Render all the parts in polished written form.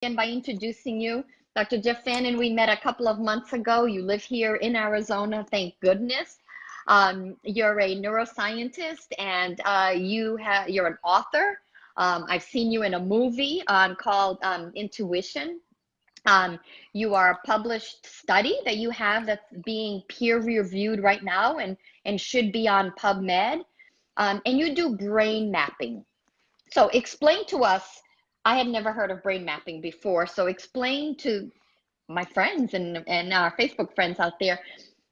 begin by introducing you. Dr. Jeff Fannin, we met a couple of months ago. You live here in Arizona, thank goodness. You're a neuroscientist and you're an author. I've seen you in a movie called Intuition. You are a published study that you have that's being peer reviewed right now and should be on PubMed. And you do brain mapping. So explain to us, I had never heard of brain mapping before. So explain to my friends and our Facebook friends out there,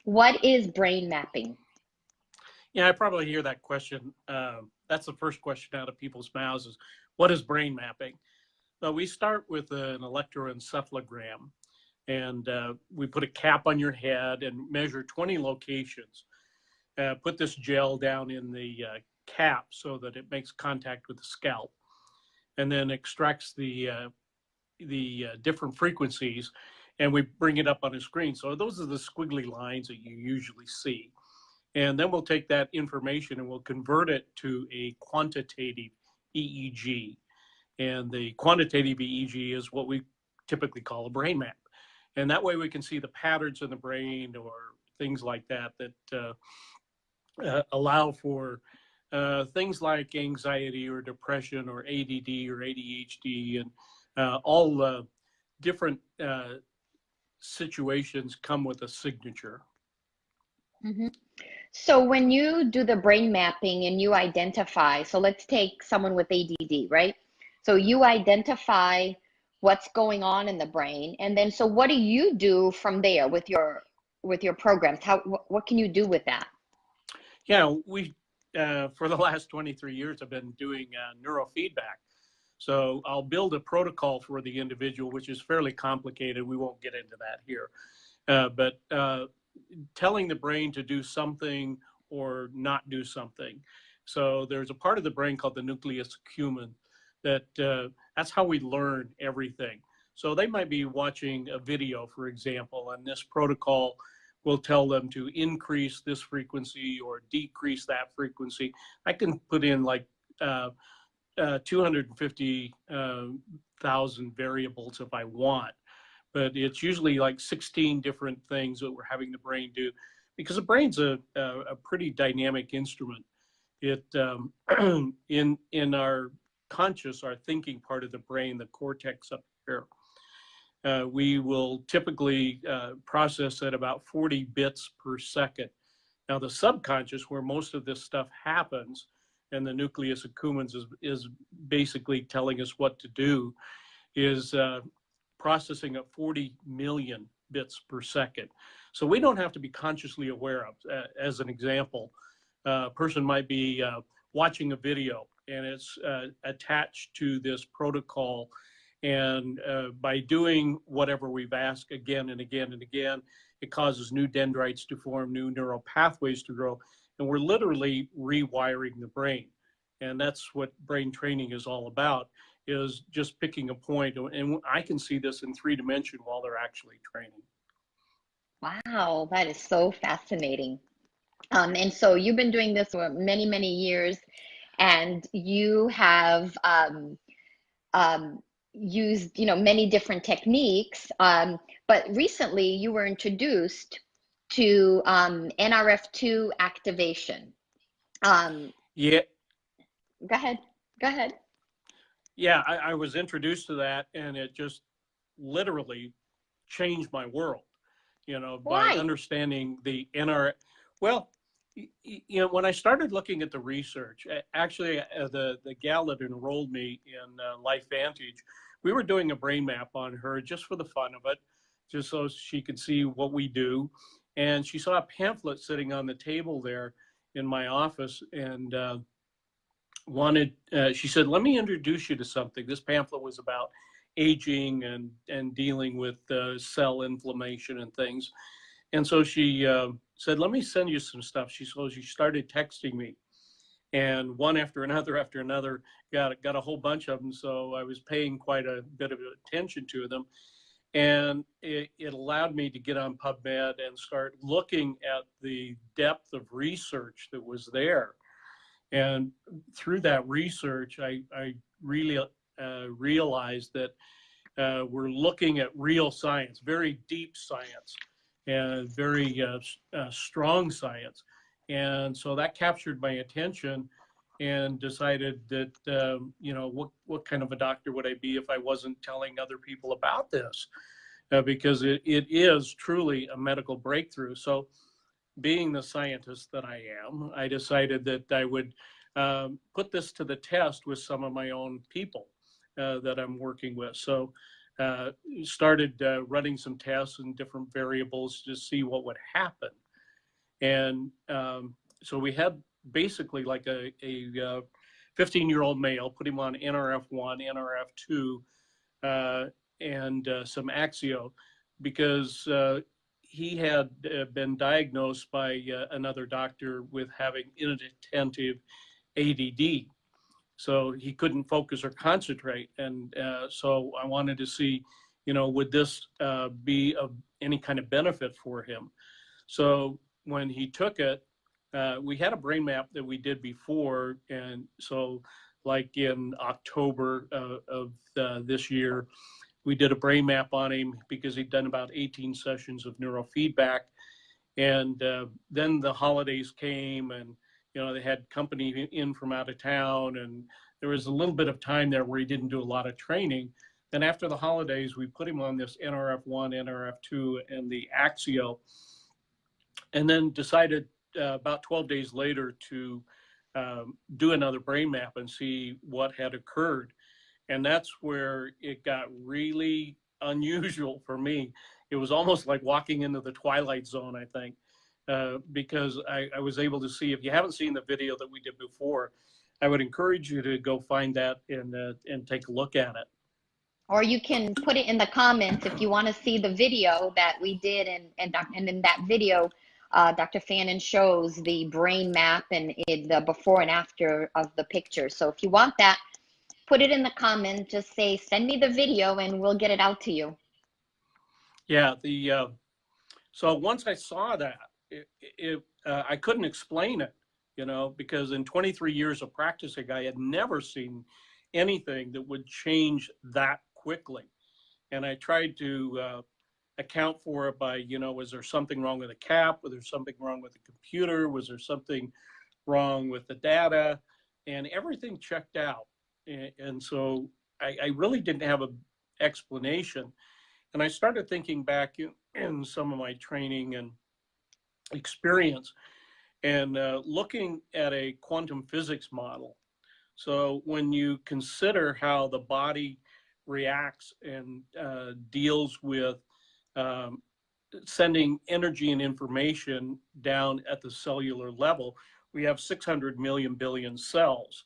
what is brain mapping? Yeah, I probably hear that question. That's the first question out of people's mouths is, what is brain mapping? Well, we start with an electroencephalogram, and we put a cap on your head and measure 20 locations. Put this gel down in the cap so that it makes contact with the scalp, and then extracts the different frequencies, and we bring it up on a screen. So those are the squiggly lines that you usually see. And then we'll take that information and we'll convert it to a quantitative EEG. And the quantitative EEG is what we typically call a brain map. And that way we can see the patterns in the brain or things like that that allow for things like anxiety or depression or ADD or ADHD, and all different situations come with a signature. Mm-hmm. So when you do the brain mapping and you identify, so let's take someone with ADD, right? So you identify what's going on in the brain, and then so what do you do from there with your programs? What can you do with that? Yeah, we for the last 23 years I've been doing neurofeedback. So I'll build a protocol for the individual, which is fairly complicated. We won't get into that here, but telling the brain to do something or not do something. So there's a part of the brain called the nucleus accumbens that's how we learn everything. So they might be watching a video, for example, and this protocol will tell them to increase this frequency or decrease that frequency. I can put in like 250,000 variables if I want, but it's usually like 16 different things that we're having the brain do, because the brain's a pretty dynamic instrument. It in our conscious, our thinking part of the brain, the cortex up here, we will typically process at about 40 bits per second. Now the subconscious, where most of this stuff happens, and the nucleus accumbens is basically telling us what to do, is processing at 40 million bits per second. So we don't have to be consciously aware of. As an example, a person might be watching a video and it's attached to this protocol, and by doing whatever we've asked again and again and again, it causes new dendrites to form, new neural pathways to grow, and we're literally rewiring the brain. And that's what brain training is all about, is just picking a point. And I can see this in 3D while they're actually training. Wow, that is so fascinating. And so you've been doing this for many, many years, and you have used, many different techniques. But recently you were introduced to NRF2 activation. Yeah. Go ahead. Go ahead. Yeah, I was introduced to that, and it just literally changed my world, by understanding the NR. Well, when I started looking at the research, actually, the gal that enrolled me in LifeVantage, we were doing a brain map on her just for the fun of it, just so she could see what we do. And she saw a pamphlet sitting on the table there in my office, and she said, let me introduce you to something. This pamphlet was about aging and dealing with cell inflammation and things. And so she said, let me send you some stuff. She started texting me, and one after another, got a whole bunch of them. So I was paying quite a bit of attention to them. And it allowed me to get on PubMed and start looking at the depth of research that was there. And through that research, I really realized that we're looking at real science, very deep science, and very strong science. And so that captured my attention, and decided that, you know, what kind of a doctor would I be if I wasn't telling other people about this? Because it is truly a medical breakthrough. So being the scientist that I am, I decided that I would put this to the test with some of my own people that I'm working with. So started running some tests and different variables to see what would happen. And so we had basically like a 15-year-old male, put him on NRF1, NRF2, and some Axio, because he had been diagnosed by another doctor with having inattentive ADD. So he couldn't focus or concentrate. And so I wanted to see, you know, would this be of any kind of benefit for him? So when he took it, we had a brain map that we did before. And so like in October of this year, we did a brain map on him because he'd done about 18 sessions of neurofeedback. And then the holidays came, and, you know, they had company in from out of town, and there was a little bit of time there where he didn't do a lot of training. Then after the holidays, we put him on this NRF1, NRF2, and the Axio, and then decided about 12 days later to do another brain map and see what had occurred. And that's where it got really unusual for me. It was almost like walking into the twilight zone, I think, because I was able to see, if you haven't seen the video that we did before, I would encourage you to go find that and take a look at it. Or you can put it in the comments if you want to see the video that we did, and in that video, Dr. Fannin shows the brain map and the before and after of the picture. So if you want that, put it in the comment, just say, send me the video and we'll get it out to you. Yeah, so once I saw that, I couldn't explain it, you know, because in 23 years of practicing, I had never seen anything that would change that quickly. And I tried to account for it by, you know, was there something wrong with the cap? Was there something wrong with the computer? Was there something wrong with the data? And everything checked out. And so I really didn't have an explanation. And I started thinking back in some of my training and experience, and looking at a quantum physics model. So when you consider how the body reacts and deals with sending energy and information down at the cellular level, we have 600 million billion cells,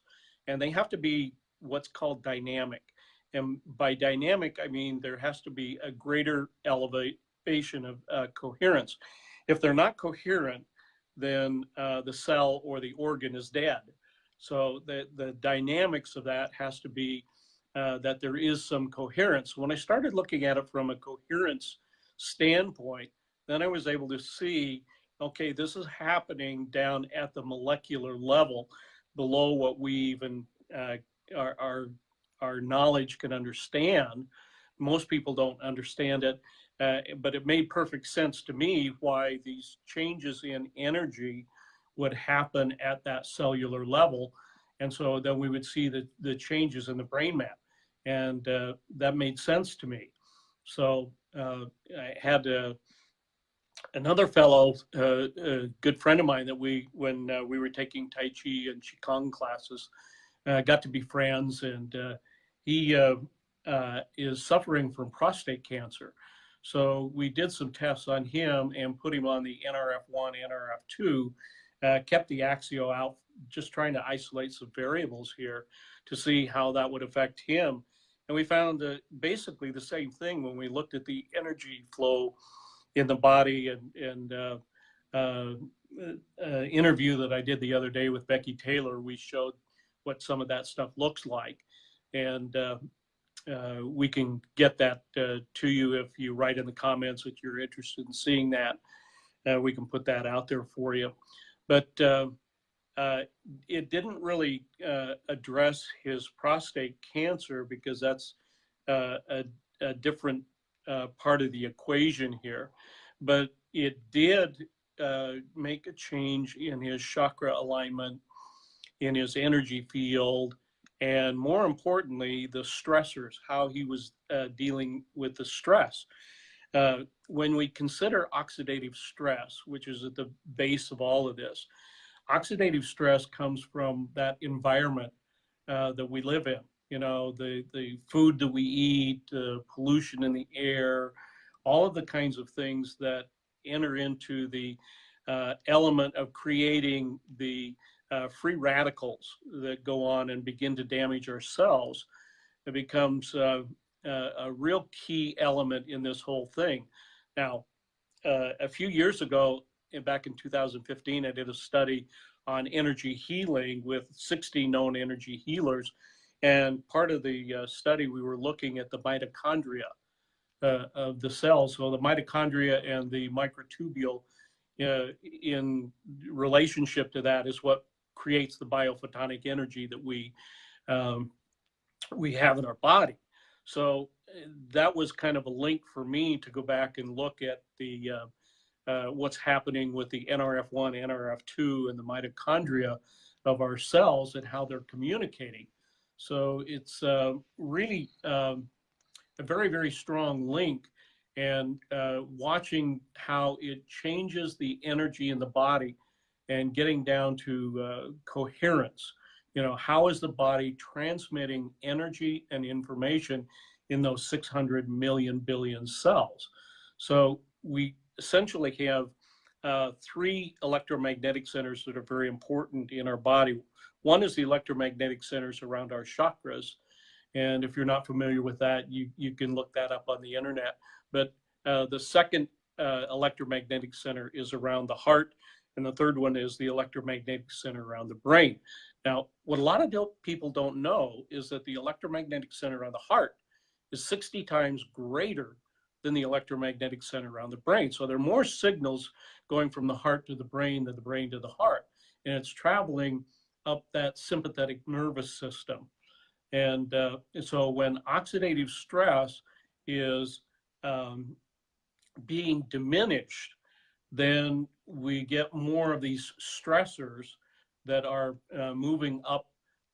and they have to be what's called dynamic. And by dynamic, I mean there has to be a greater elevation of coherence. If they're not coherent, then the cell or the organ is dead. So the dynamics of that has to be that there is some coherence. When I started looking at it from a coherence standpoint, then I was able to see, okay, this is happening down at the molecular level, below what we even our knowledge can understand. Most people don't understand it, but it made perfect sense to me why these changes in energy would happen at that cellular level. And so then we would see the changes in the brain map. And that made sense to me. So I had another fellow, a good friend of mine, that when we were taking Tai Chi and Qigong classes, got to be friends, and he is suffering from prostate cancer. So we did some tests on him and put him on the NRF1, NRF2, kept the Axio out, just trying to isolate some variables here to see how that would affect him. And we found basically the same thing when we looked at the energy flow in the body. And interview that I did the other day with Becky Taylor, we showed what some of that stuff looks like. And we can get that to you if you write in the comments that you're interested in seeing that. We can put that out there for you. But it didn't really address his prostate cancer, because that's a a different part of the equation here, but it did make a change in his chakra alignment, in his energy field, and more importantly, the stressors, how he was dealing with the stress. When we consider oxidative stress, which is at the base of all of this, oxidative stress comes from that environment that we live in. You know, the food that we eat, pollution in the air, all of the kinds of things that enter into the element of creating the free radicals that go on and begin to damage our cells. It becomes a real key element in this whole thing. Now, a few years ago, back in 2015, I did a study on energy healing with 60 known energy healers. And part of the study, we were looking at the mitochondria of the cells. So the mitochondria and the microtubule in relationship to that is what creates the biophotonic energy that we have in our body. So that was kind of a link for me to go back and look at the what's happening with the NRF1, NRF2, and the mitochondria of our cells and how they're communicating. So it's really a very, very strong link, and watching how it changes the energy in the body and getting down to coherence. You know, how is the body transmitting energy and information in those 600 million billion cells? So we essentially have three electromagnetic centers that are very important in our body. One is the electromagnetic centers around our chakras. And if you're not familiar with that, you can look that up on the internet. But the second electromagnetic center is around the heart. And the third one is the electromagnetic center around the brain. Now, what a lot of people don't know is that the electromagnetic center on the heart is 60 times greater than the electromagnetic center around the brain. So there are more signals going from the heart to the brain than the brain to the heart. And it's traveling up that sympathetic nervous system. And so when oxidative stress is being diminished, then we get more of these stressors that are moving up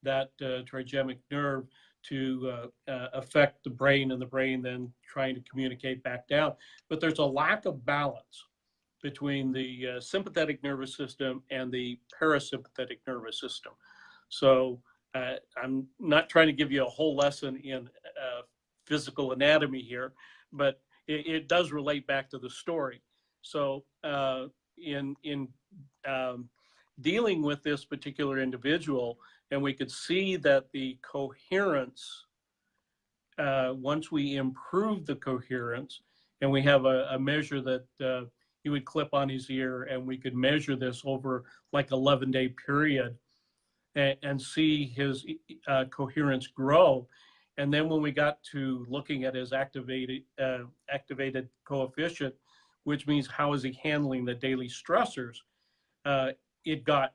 that trigemic nerve to affect the brain, and the brain then trying to communicate back down. But there's a lack of balance between the sympathetic nervous system and the parasympathetic nervous system. So I'm not trying to give you a whole lesson in physical anatomy here, but it does relate back to the story. So in dealing with this particular individual, and we could see that the coherence, once we improve the coherence, and we have a measure that he would clip on his ear, and we could measure this over like 11-day period and see his coherence grow. And then when we got to looking at his activated coefficient, which means how is he handling the daily stressors, it got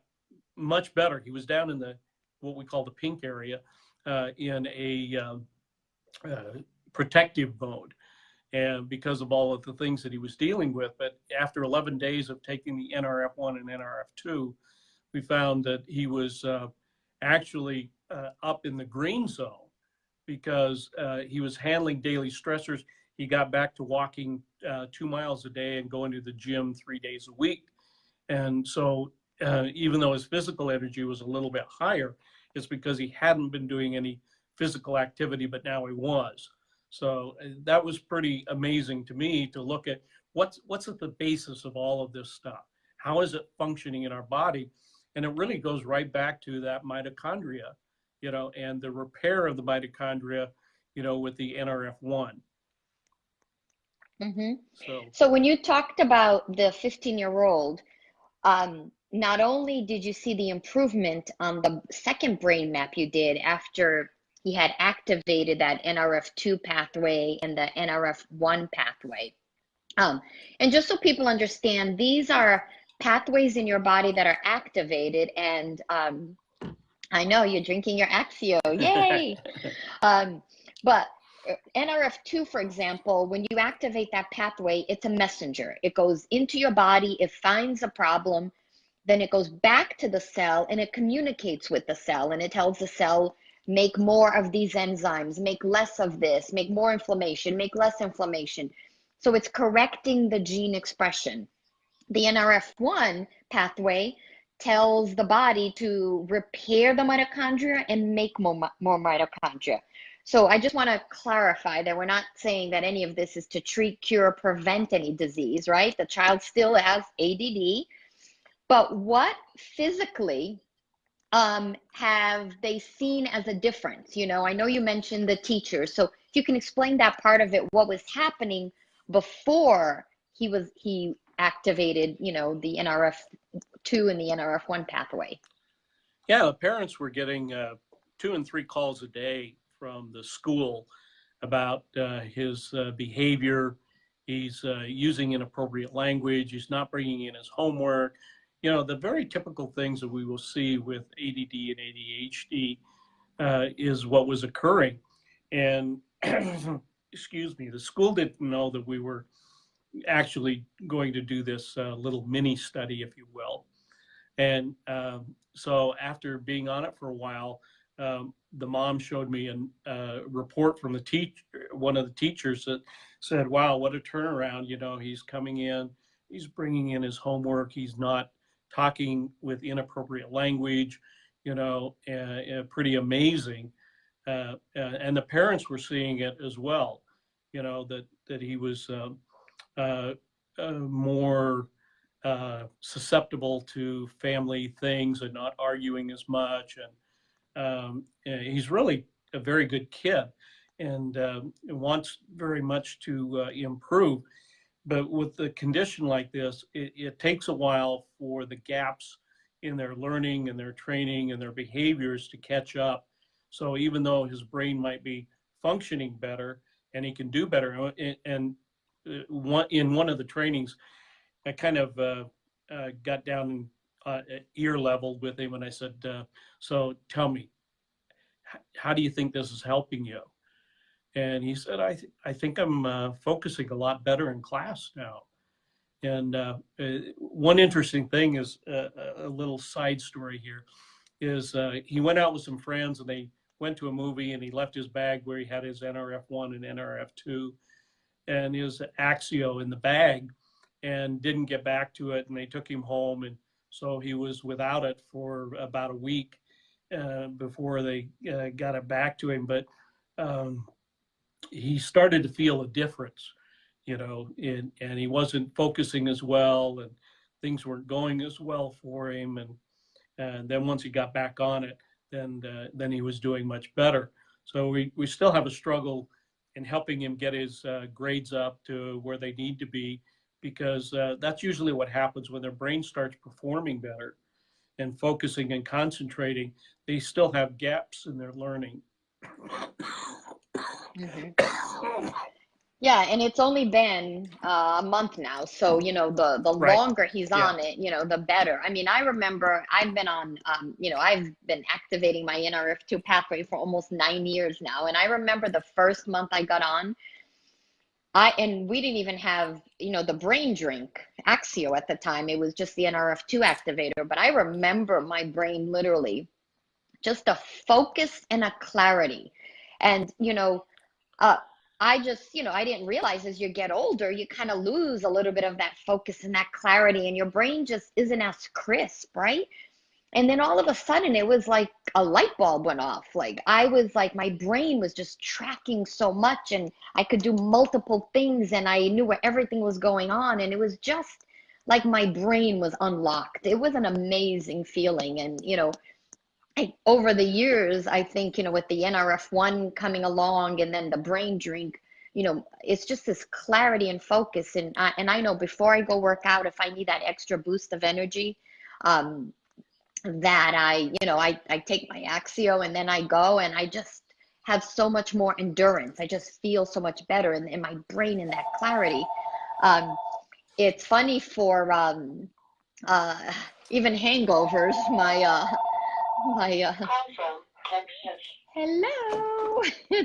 much better. He was down in the what we call the pink area in a protective mode, and because of all of the things that he was dealing with. But after 11 days of taking the NRF1 and NRF2, we found that he was actually up in the green zone, because he was handling daily stressors. He got back to walking 2 miles a day and going to the gym 3 days a week. And so even though his physical energy was a little bit higher, it's because he hadn't been doing any physical activity, but now he was. So that was pretty amazing to me to look at what's at the basis of all of this stuff. How is it functioning in our body? And it really goes right back to that mitochondria, you know, and the repair of the mitochondria, you know, with the NRF1. Mm-hmm. So when you talked about the 15-year-old, not only did you see the improvement on the second brain map you did after he had activated that NRF2 pathway and the NRF1 pathway, and just so people understand, these are pathways in your body that are activated, and I know you're drinking your Axio, yay! But NRF2, for example, when you activate that pathway, it's a messenger. It goes into your body, it finds a problem, then it goes back to the cell and it communicates with the cell and it tells the cell, make more of these enzymes, make less of this, make more inflammation, make less inflammation. So it's correcting the gene expression. The NRF1 pathway tells the body to repair the mitochondria and make more mitochondria. So I just want to clarify that we're not saying that any of this is to treat, cure, prevent any disease, right? The child still has ADD, but what physically have they seen as a difference? You know, I know you mentioned the teachers, so if you can explain that part of it, what was happening before he activated, you know, the NRF2 and the NRF1 pathway. Yeah, the parents were getting 2 and 3 calls a day from the school about his behavior. He's using inappropriate language. He's not bringing in his homework. You know, the very typical things that we will see with ADD and ADHD is what was occurring. And excuse me, the school didn't know that we were actually going to do this little mini study, if you will. And so after being on it for a while, the mom showed me a report from one of the teachers that said, wow, what a turnaround. You know, he's coming in, he's bringing in his homework, he's not talking with inappropriate language, you know, pretty amazing. And the parents were seeing it as well, you know, that he was more susceptible to family things and not arguing as much. And he's really a very good kid and wants very much to improve. But with a condition like this, it takes a while for the gaps in their learning and their training and their behaviors to catch up. So even though his brain might be functioning better and he can do better, and in one of the trainings, I kind of got down ear level with him and I said, so tell me, how do you think this is helping you? And he said, I think I'm focusing a lot better in class now. And one interesting thing is a little side story here is he went out with some friends and they went to a movie and he left his bag where he had his NRF1 and NRF2 and his Axio in the bag and didn't get back to it. And they took him home. And so he was without it for about a week before they got it back to him. But he started to feel a difference, you know, and he wasn't focusing as well and things weren't going as well for him. And then once he got back on it, then he was doing much better. So we still have a struggle in helping him get his grades up to where they need to be, because that's usually what happens when their brain starts performing better and focusing and concentrating. They still have gaps in their learning. Mm-hmm. Yeah, and it's only been a month now, so you know the Right. longer he's Yeah. on it, you know, the better. I mean, I remember I've been on, you know, I've been activating my NRF2 pathway for almost 9 years now, and I remember the first month I got on, and we didn't even have, you know, the brain drink Axio at the time. It was just the NRF2 activator, but I remember my brain literally just a focus and a clarity, and you know. I just, you know, I didn't realize as you get older, you kind of lose a little bit of that focus and that clarity, and your brain just isn't as crisp, right? And then all of a sudden, it was like a light bulb went off. Like I was like, my brain was just tracking so much, and I could do multiple things, and I knew where everything was going on. And it was just like my brain was unlocked. It was an amazing feeling. And, you know, over the years, I think, you know, with the NRF1 coming along and then the brain drink, you know, it's just this clarity and focus. And I know before I go work out, if I need that extra boost of energy, that you know, I take my Axio and then I go and I just have so much more endurance. I just feel so much better in my brain and that clarity. It's funny for even hangovers, my Hello.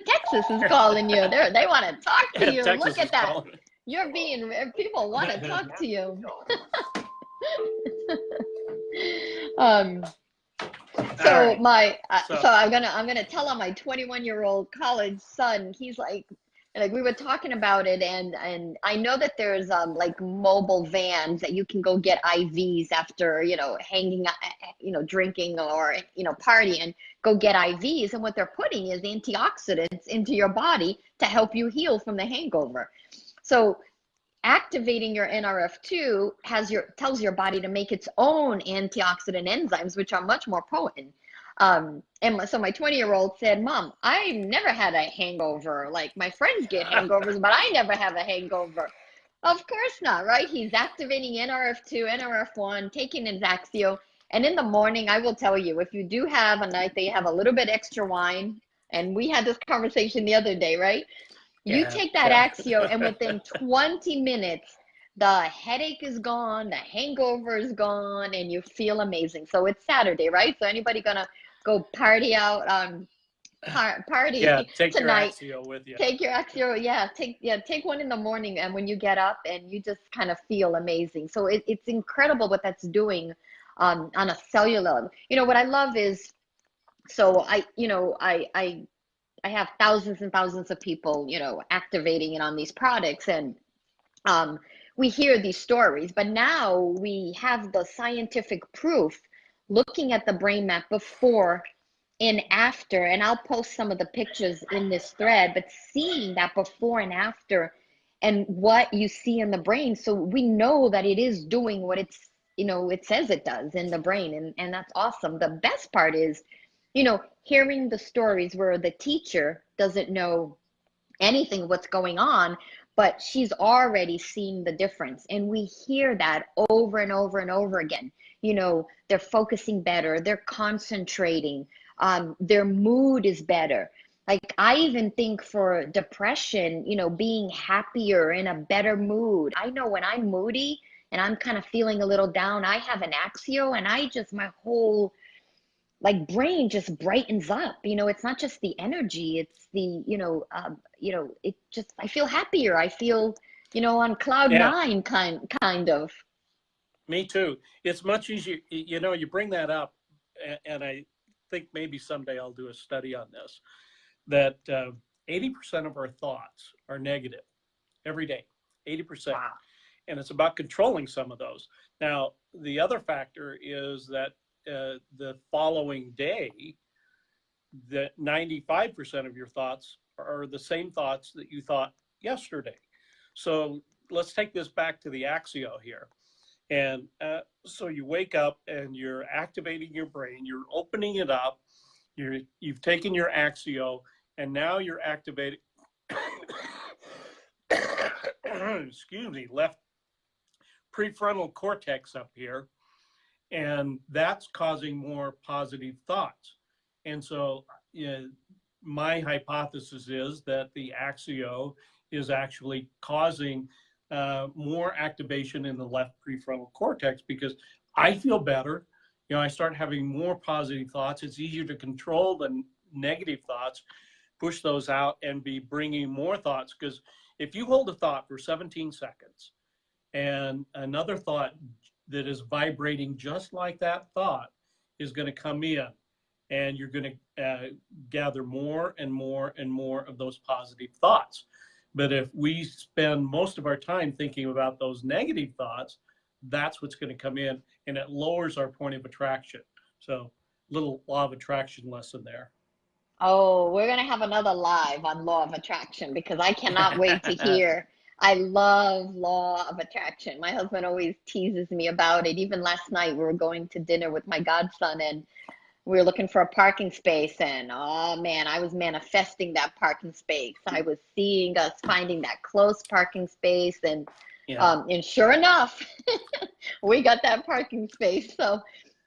Texas is calling you. They want to talk to you. Texas Look at is that. calling. You're being, people want to talk to you. Um, so Right. my, So so I'm gonna tell on my 21-year-old college son. He's like we were talking about it, and I know that there's like mobile vans that you can go get IVs after hanging, drinking or partying. Go get IVs, and what they're putting is antioxidants into your body to help you heal from the hangover. So activating your NRF2 tells your body to make its own antioxidant enzymes, which are much more potent. So my 20-year-old said, "Mom, I never had a hangover. Like my friends get hangovers, but I never have a hangover." Of course not, right? He's activating NRF2, NRF1, taking his Axio. And in the morning, I will tell you, if you do have a night that you have a little bit extra wine, and we had this conversation the other day, right? You yeah, take that yeah. Axio, and within 20 minutes, the headache is gone, the hangover is gone, and you feel amazing. So it's Saturday, right? So anybody gonna go party out, Yeah, party take your tonight? Axio with you. Take your Axio, take one in the morning, and when you get up, and you just kind of feel amazing. So it's incredible what that's doing on a cellular level. What I love is, so I have thousands and thousands of people, activating it on these products, and um, we hear these stories, but now we have the scientific proof looking at the brain map before and after, and I'll post some of the pictures in this thread, but seeing that before and after and what you see in the brain, so we know that it is doing what it says it does in the brain, and that's awesome. The best part is, hearing the stories where the teacher doesn't know anything what's going on, but she's already seen the difference. And we hear that over and over and over again. They're focusing better, they're concentrating, their mood is better. Like I even think for depression, being happier, in a better mood. I know when I'm moody and I'm kind of feeling a little down, I have an Axio, and my whole like brain just brightens up. It's not just the energy, it's the it just, I feel happier, I feel on cloud Yeah, nine, kind of. me too. It's much easier. You bring that up, and I think maybe someday I'll do a study on this. That 80% of our thoughts are negative every day. 80%. Wow. And it's about controlling some of those. Now, the other factor is that the following day, that 95% of your thoughts are the same thoughts that you thought yesterday. So let's take this back to the Axio here. And so you wake up and you're activating your brain, you're opening it up, you've taken your Axio, and now you're activating, excuse me, left prefrontal cortex up here, and that's causing more positive thoughts. And so my hypothesis is that the Axio is actually causing more activation in the left prefrontal cortex, because I feel better. I start having more positive thoughts. It's easier to control the negative thoughts, push those out, and be bringing more thoughts. Because if you hold a thought for 17 seconds and another thought that is vibrating just like that thought is going to come in, and you're going to gather more and more and more of those positive thoughts. But if we spend most of our time thinking about those negative thoughts, that's what's going to come in, and it lowers our point of attraction. So, little law of attraction lesson there. Oh, we're gonna have another live on law of attraction, because I cannot wait to hear. I love law of attraction. My husband always teases me about it. Even last night, we were going to dinner with my godson, and we were looking for a parking space, and oh man, I was manifesting that parking space. I was seeing us finding that close parking space, Yeah. and sure enough, we got that parking space. So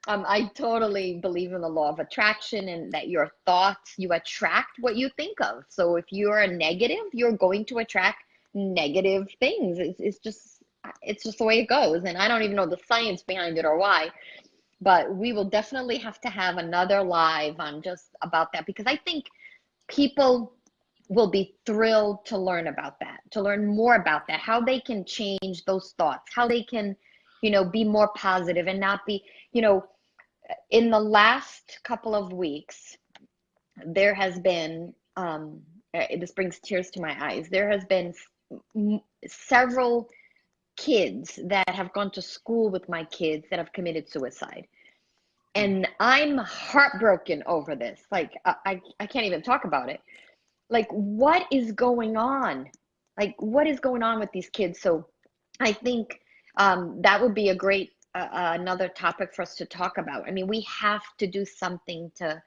I totally believe in the law of attraction, and that your thoughts, you attract what you think of. So if you're a negative, you're going to attract negative things. It's just the way it goes. And I don't even know the science behind it or why, but we will definitely have to have another live on just about that, because I think people will be thrilled to learn about that, to learn more about that, how they can change those thoughts, how they can, be more positive and not be, in the last couple of weeks, there has been, this brings tears to my eyes. There has been several kids that have gone to school with my kids that have committed suicide. And I'm heartbroken over this. Like, I can't even talk about it. Like, what is going on? Like, what is going on with these kids? So I think that would be a great, another topic for us to talk about. I mean, we have to do something to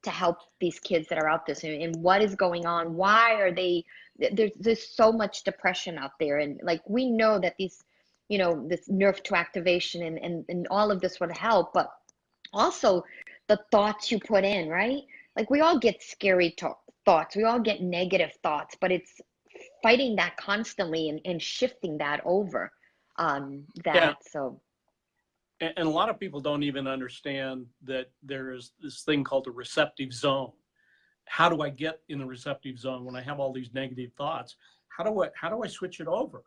help these kids that are out there. And what is going on? Why are they, there's so much depression out there. And like, we know that these, this NRF2 activation and all of this would help, but also the thoughts you put in, right? Like, we all get scary thoughts, we all get negative thoughts, but it's fighting that constantly and shifting that over Yeah. So And a lot of people don't even understand that there is this thing called the receptive zone. How do I get in the receptive zone when I have all these negative thoughts? How do I switch it over?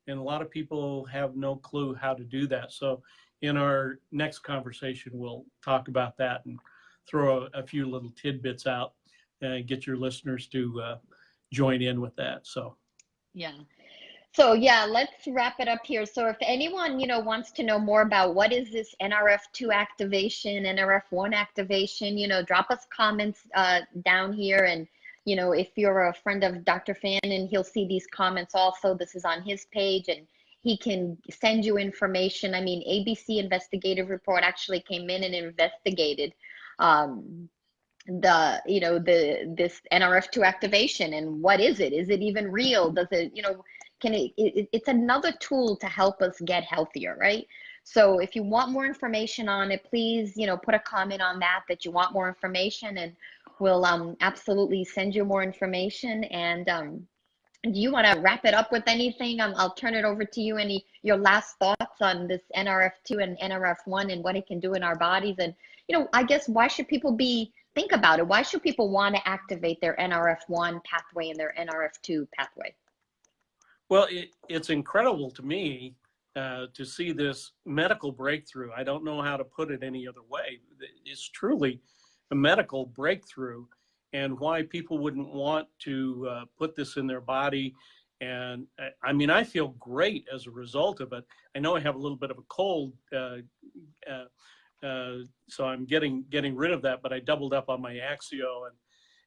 And a lot of people have no clue how to do that. So in our next conversation, we'll talk about that and throw a few little tidbits out and get your listeners to join in with that. So yeah. So yeah, let's wrap it up here. So if anyone, wants to know more about what is this NRF2 activation, NRF1 activation, drop us comments down here. And, if you're a friend of Dr. Fannin, he'll see these comments also. This is on his page, and he can send you information. I mean, ABC investigative report actually came in and investigated this NRF2 activation, and what is it? Is it even real? Does it, it's another tool to help us get healthier, right? So if you want more information on it, please, put a comment on that you want more information, and we'll absolutely send you more information. And do you want to wrap it up with anything? I'll turn it over to you. Your last thoughts on this NRF2 and NRF1 and what it can do in our bodies? And, I guess, why should people think about it? Why should people want to activate their NRF1 pathway and their NRF2 pathway? well, it's incredible to me to see this medical breakthrough. I don't know how to put it any other way. It's truly a medical breakthrough, and why people wouldn't want to put this in their body. And I mean, I feel great as a result of it. I know I have a little bit of a cold, so I'm getting rid of that, but I doubled up on my Axio,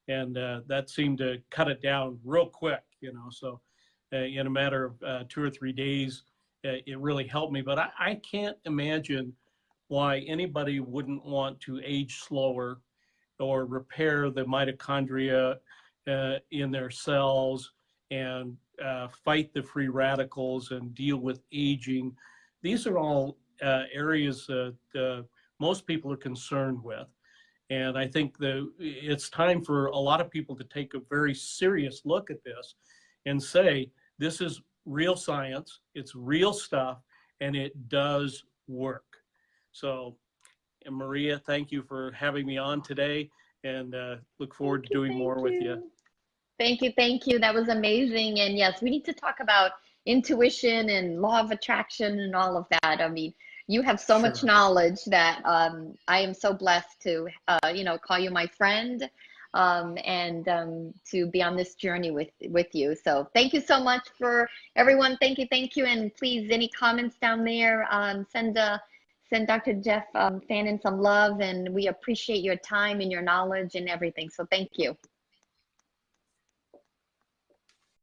and that seemed to cut it down real quick, so in a matter of 2 or 3 days, it really helped me. But I can't imagine why anybody wouldn't want to age slower or repair the mitochondria in their cells and fight the free radicals and deal with aging. These are all areas that most people are concerned with. And I think it's time for a lot of people to take a very serious look at this and say, this is real science, it's real stuff, and it does work. So, and Maria, thank you for having me on today, and look forward to doing more with you. Thank you. Thank you. That was amazing. And yes, we need to talk about intuition and law of attraction and all of that. I mean, you have so much knowledge that I am so blessed to, call you my friend and to be on this journey with you. So thank you so much for everyone. Thank you. Thank you. And please, any comments down there, send Dr. Jeff Fannin some love, and we appreciate your time and your knowledge and everything. So thank you.